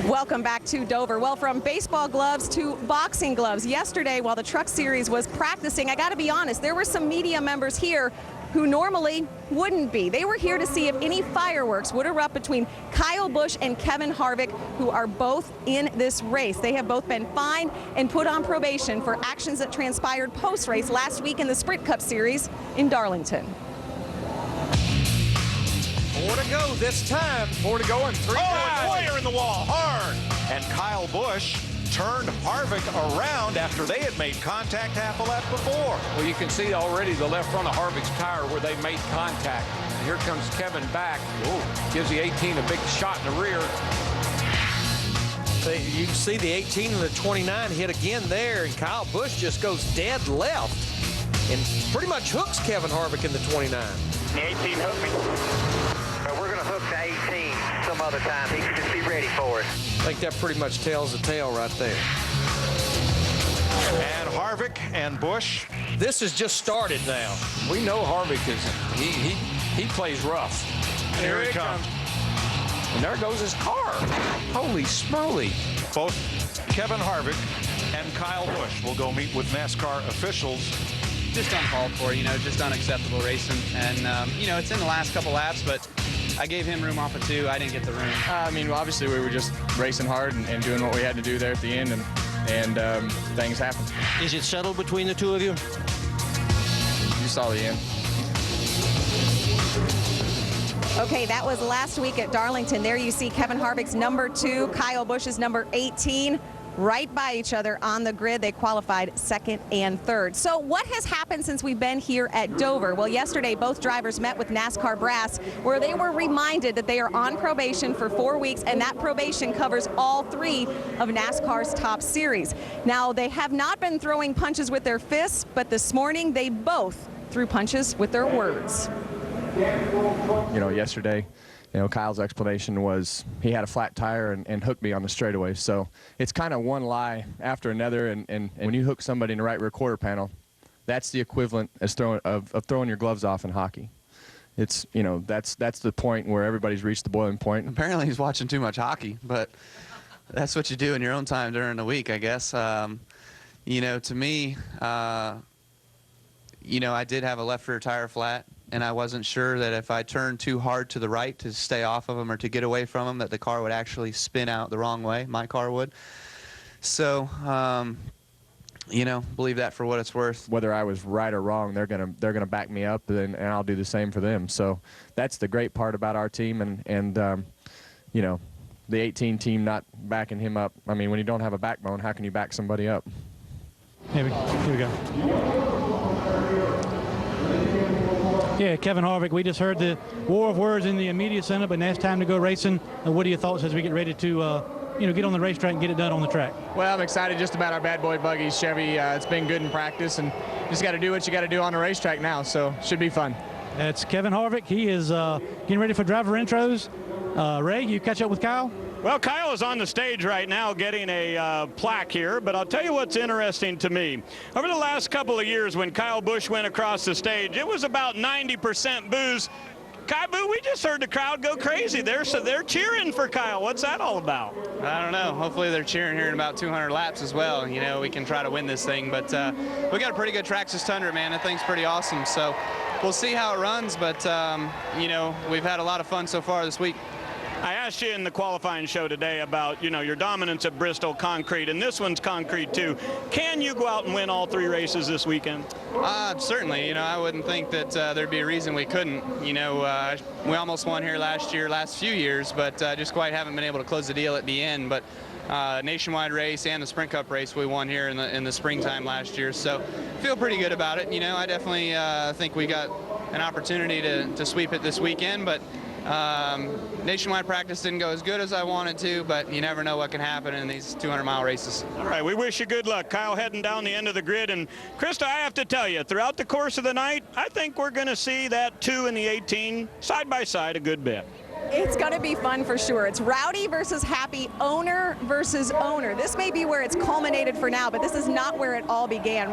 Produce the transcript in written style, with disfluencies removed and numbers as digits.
Welcome back to Dover. Well, from baseball gloves to boxing gloves. Yesterday, while the Truck Series was practicing, I got to be honest, there were some media members here who normally wouldn't be. They were here to see if any fireworks would erupt between Kyle Busch and Kevin Harvick, who are both in this race. They have both been fined and put on probation for actions that transpired post-race last week in the Sprint Cup Series in Darlington. 4 to go this time. 4 to go and 3 Boyer in the wall, hard. And Kyle Busch turned Harvick around after they had made contact half a lap before. Well, you can see already the left front of Harvick's tire where they made contact. And here comes Kevin back. Ooh, gives the 18 a big shot in the rear. You see the 18 and the 29 hit again there, and Kyle Busch just goes dead left and pretty much hooks Kevin Harvick in the 29. The 18 hooked me. We're going to hook the 18 some other time. He should just be ready for it. I think that pretty much tells the tale right there. And Harvick and Busch. This has just started now. We know Harvick he plays rough. Here he comes. And there goes his car. Holy smoly. Both Kevin Harvick and Kyle Busch will go meet with NASCAR officials. Just uncalled for, just unacceptable racing. And, it's in the last couple laps, but I gave him room off of 2. I didn't get the room. Obviously we were just racing hard and doing what we had to do there at the end, and things happened. Is it settled between the two of you? You saw the end. Okay, that was last week at Darlington. There you see Kevin Harvick's number 2, Kyle Busch's number 18. Right by each other on the grid. They qualified 2nd and 3rd. So what has happened since we've been here at Dover? Well, yesterday both drivers met with NASCAR brass where they were reminded that they are on probation for 4 weeks, and that probation covers all 3 of NASCAR's top series. Now, they have not been throwing punches with their fists, but this morning they both threw punches with their words. Yesterday, Kyle's explanation was he had a flat tire and hooked me on the straightaway. So it's kind of one lie after another, and when you hook somebody in the right rear quarter panel, that's the equivalent as throwing your gloves off in hockey. It's, that's the point where everybody's reached the boiling point. Apparently he's watching too much hockey, but that's what you do in your own time during the week, I guess. To me, I did have a left rear tire flat, and I wasn't sure that if I turned too hard to the right to stay off of them or to get away from them, that the car would actually spin out the wrong way. My car would. So, believe that for what it's worth. Whether I was right or wrong, they're gonna back me up, and I'll do the same for them. So that's the great part about our team, and the 18 team not backing him up. I mean, when you don't have a backbone, how can you back somebody up? Here we go. Yeah, Kevin Harvick, we just heard the war of words in the media center, but now it's time to go racing. What are your thoughts as we get ready to, get on the racetrack and get it done on the track? Well, I'm excited just about our bad boy buggies, Chevy. It's been good in practice, and just got to do what you got to do on the racetrack now, so should be fun. That's Kevin Harvick. He is getting ready for driver intros. Ray, you catch up with Kyle? Well, Kyle is on the stage right now getting a plaque here, but I'll tell you what's interesting to me. Over the last couple of years when Kyle Busch went across the stage, it was about 90% boos. Kyle, we just heard the crowd go crazy there, so they're cheering for Kyle. What's that all about? I don't know. Hopefully they're cheering here in about 200 laps as well. We can try to win this thing, but we got a pretty good Traxxas Tundra, man. That thing's pretty awesome, so we'll see how it runs, but, we've had a lot of fun so far this week. I asked you in the qualifying show today about, your dominance at Bristol concrete, and this one's concrete too. Can you go out and win all 3 races this weekend? Certainly. I wouldn't think that there'd be a reason we couldn't. We almost won here last few years, but just quite haven't been able to close the deal at the end. But nationwide race and the Sprint Cup race we won here in the springtime last year, so feel pretty good about it. I definitely think we got an opportunity to sweep it this weekend, but nationwide practice didn't go as good as I wanted to, but you never know what can happen in these 200-mile races. All right, we wish you good luck. Kyle heading down the end of the grid, and Krista, I have to tell you, throughout the course of the night, I think we're going to see that 2 and the 18 side by side a good bit. It's going to be fun for sure. It's rowdy versus happy, owner versus owner. This may be where it's culminated for now, but this is not where it all began.